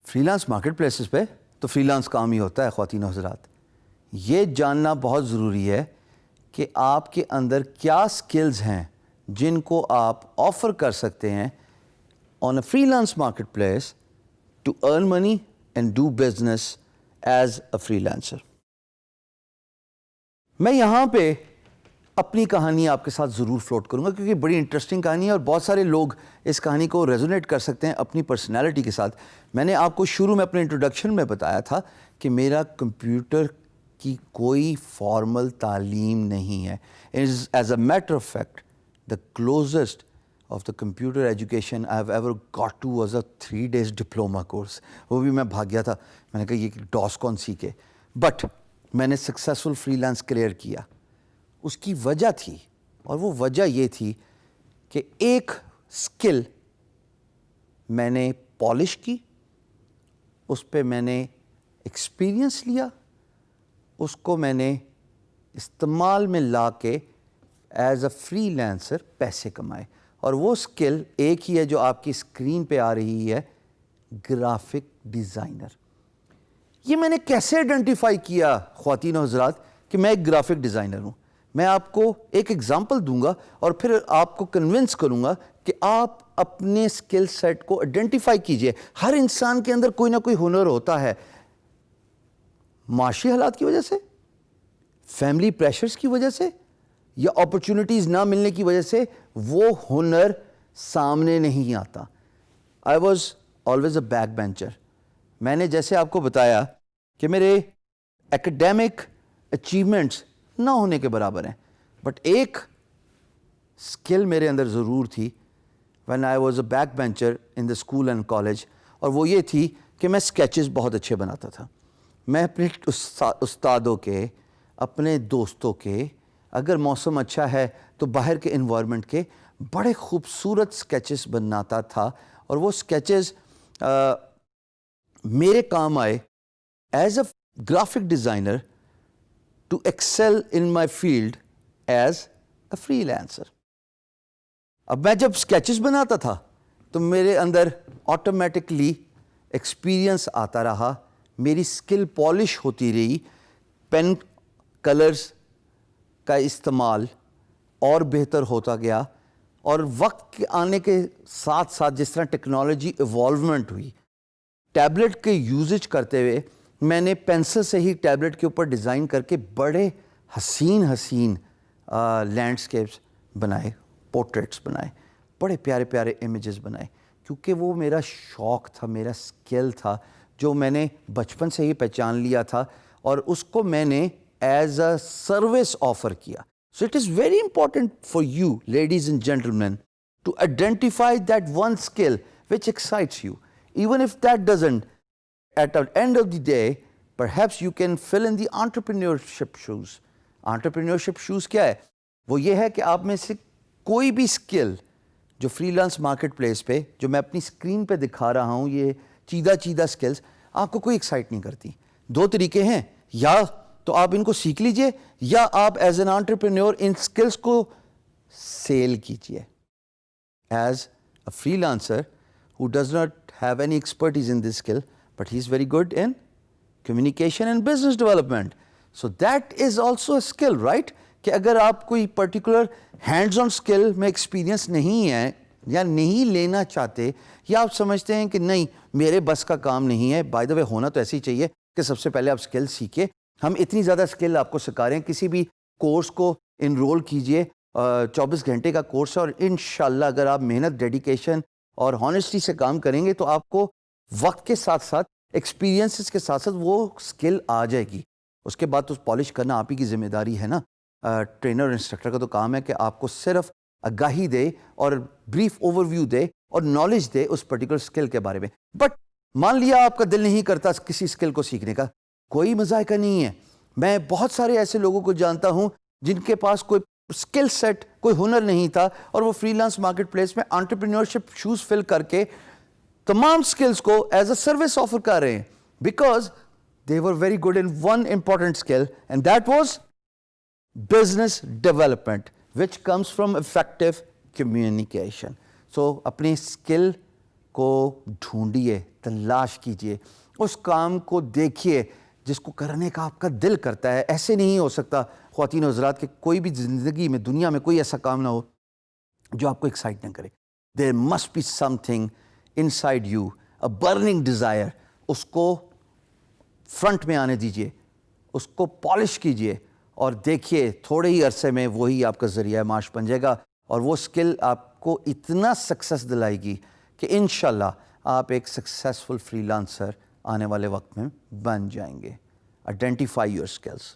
Free lance market places پہ تو free lance کام ہی ہوتا ہے خواتین و حضرات. یہ جاننا بہت ضروری ہے کہ آپ کے اندر کیا سکلز ہیں جن کو آپ آفر کر سکتے ہیں on a freelance marketplace to earn money and do business as a freelancer. میں یہاں پہ اپنی کہانی آپ کے ساتھ ضرور فلوٹ کروں گا کیونکہ بڑی انٹرسٹنگ کہانی ہے اور بہت سارے لوگ اس کہانی کو ریزونیٹ کر سکتے ہیں اپنی پرسنالٹی کے ساتھ. میں نے آپ کو شروع میں اپنے انٹروڈکشن میں بتایا تھا کہ میرا کمپیوٹر کی کوئی فارمل تعلیم نہیں ہے. As a matter of fact the closest of the computer education I have ever got to was a 3 days diploma course. وہ بھی میں بھاگ گیا تھا. میں نے کہا یہ ڈاس کون سیکھے. بٹ میں نے سکسیزفل فری لانس کلیئر کیا. اس کی وجہ تھی اور وہ وجہ یہ تھی کہ ایک اسکل میں نے پالش کی, اس پہ میں نے ایکسپیرئنس لیا, اس کو میں نے استعمال میں لا کے ایز اے فری لانسر پیسے کمائے. اور وہ اسکل ایک ہی ہے جو آپ کی اسکرین پہ آ رہی ہے, گرافک ڈیزائنر. یہ میں نے کیسے آئیڈینٹیفائی کیا خواتین و حضرات کہ میں ایک گرافک ڈیزائنر ہوں؟ میں آپ کو ایک ایگزامپل دوں گا اور پھر آپ کو کنونس کروں گا کہ آپ اپنے اسکل سیٹ کو آئیڈینٹیفائی کیجئے. ہر انسان کے اندر کوئی نہ کوئی ہنر ہوتا ہے. معاشی حالات کی وجہ سے, فیملی پریشرز کی وجہ سے یا اپرچونٹیز نہ ملنے کی وجہ سے وہ ہنر سامنے نہیں آتا. I was always a back bencher. میں نے جیسے آپ کو بتایا کہ میرے ایکڈیمک اچیومنٹس نہ ہونے کے برابر ہیں, بٹ ایک اسکل میرے اندر ضرور تھی when I was a back bencher in the school and college, اور وہ یہ تھی کہ میں اسکیچز بہت اچھے بناتا تھا. میں اپنے استادوں کے, اپنے دوستوں کے, اگر موسم اچھا ہے تو باہر کے انوائرمنٹ کے بڑے خوبصورت اسکیچز بناتا تھا. اور وہ اسکیچز میرے کام آئے as a graphic designer to excel in my field as a freelancer. اب میں جب اسکیچز بناتا تھا تو میرے اندر آٹومیٹکلی ایکسپیرئنس آتا رہا, میری اسکل پالش ہوتی رہی, پین کلرز کا استعمال اور بہتر ہوتا گیا. اور وقت کے آنے کے ساتھ ساتھ جس طرح ٹیکنالوجی ایوالومنٹ ہوئی, ٹیبلٹ کے یوزج کرتے ہوئے میں نے پینسل سے ہی ٹیبلٹ کے اوپر ڈیزائن کر کے بڑے حسین لینڈسکیپس بنائے, پورٹریٹس بنائے, بڑے پیارے پیارے امیجز بنائے, کیونکہ وہ میرا شوق تھا, میرا اسکل تھا جو میں نے بچپن سے ہی پہچان لیا تھا اور اس کو میں نے ایز اے سروس آفر کیا. So it is very important for you ladies and gentleman to identify that one skill which excites you. Even if that doesn't, at the end of the day, perhaps you can fill in the entrepreneurship shoes. Entrepreneurship shoes کیا ہے؟ وہ یہ ہے کہ آپ میں سے کوئی بھی اسکل جو فری لانس مارکیٹ پلیس پہ جو میں اپنی اسکرین پہ دکھا رہا ہوں, یہ چیدہ اسکلز آپ کو کوئی ایکسائٹ نہیں کرتی. 2 طریقے ہیں, یا تو آپ ان کو سیکھ لیجئے یا آپ as an entrepreneur in skills کو سیل کیجئے. As a free lancer who does not have any expertise in this skill, but he's very good in communication and business development. So that is also a skill, right? کہ اگر آپ کوئی particular hands on skill میں experience نہیں ہے یا نہیں لینا چاہتے, یا آپ سمجھتے ہیں کہ نہیں میرے بس کا کام نہیں ہے, بائی دا وے ہونا تو ایسے ہی چاہیے کہ سب سے پہلے آپ اسکل سیکھیں. ہم اتنی زیادہ اسکل آپ کو سکھا رہے ہیں, کسی بھی کورس کو انرول کیجئے, 24 گھنٹے کا کورس ہے, اور انشاءاللہ اگر آپ محنت, ڈیڈیکیشن اور ہانیسٹی سے کام کریں گے تو آپ کو وقت کے ساتھ ساتھ ایکسپیرینسز کے ساتھ ساتھ وہ اسکل آ جائے گی. اس کے بعد تو پالش کرنا آپ ہی کی ذمہ داری ہے نا. ٹرینر اور انسٹرکٹر کا تو کام ہے کہ آپ کو صرف آگاہی دے اور بریف اوور ویو دے اور نالج دے اس پرٹیکولر اسکل کے بارے میں. بٹ مان لیا آپ کا دل نہیں کرتا کسی اسکل کو سیکھنے کا, کوئی مذائقہ نہیں ہے. میں بہت سارے ایسے لوگوں کو جانتا ہوں جن کے پاس کوئی اسکل سیٹ, کوئی ہنر نہیں تھا, اور وہ فری لانس مارکیٹ پلیس میں انٹرپرینورشپ شوز فل کر کے تمام اسکلز کو ایز اے سروس آفر کر رہے ہیں. Because they were very good in one important skill, and that was business development, which comes from effective communication. So اپنی skill کو ڈھونڈیے, تلاش کیجیے, اس کام کو دیکھیے جس کو کرنے کا آپ کا دل کرتا ہے. ایسے نہیں ہو سکتا خواتین و حضرات کہ کوئی بھی زندگی میں دنیا میں کوئی ایسا کام نہ ہو جو آپ کو ایکسائٹ نہ کرے. There must be something inside you, a burning desire. اس کو فرنٹ میں آنے دیجیے, اس کو پالش کیجیے, اور دیکھیے تھوڑے ہی عرصے میں وہی آپ کا ذریعہ معاش بن جائے گا, اور وہ اسکل آپ کو اتنا سکسیس دلائے گی کہ انشاءاللہ آپ ایک سکسیسفل فری لانسر آنے والے وقت میں بن جائیں گے. Identify your skills.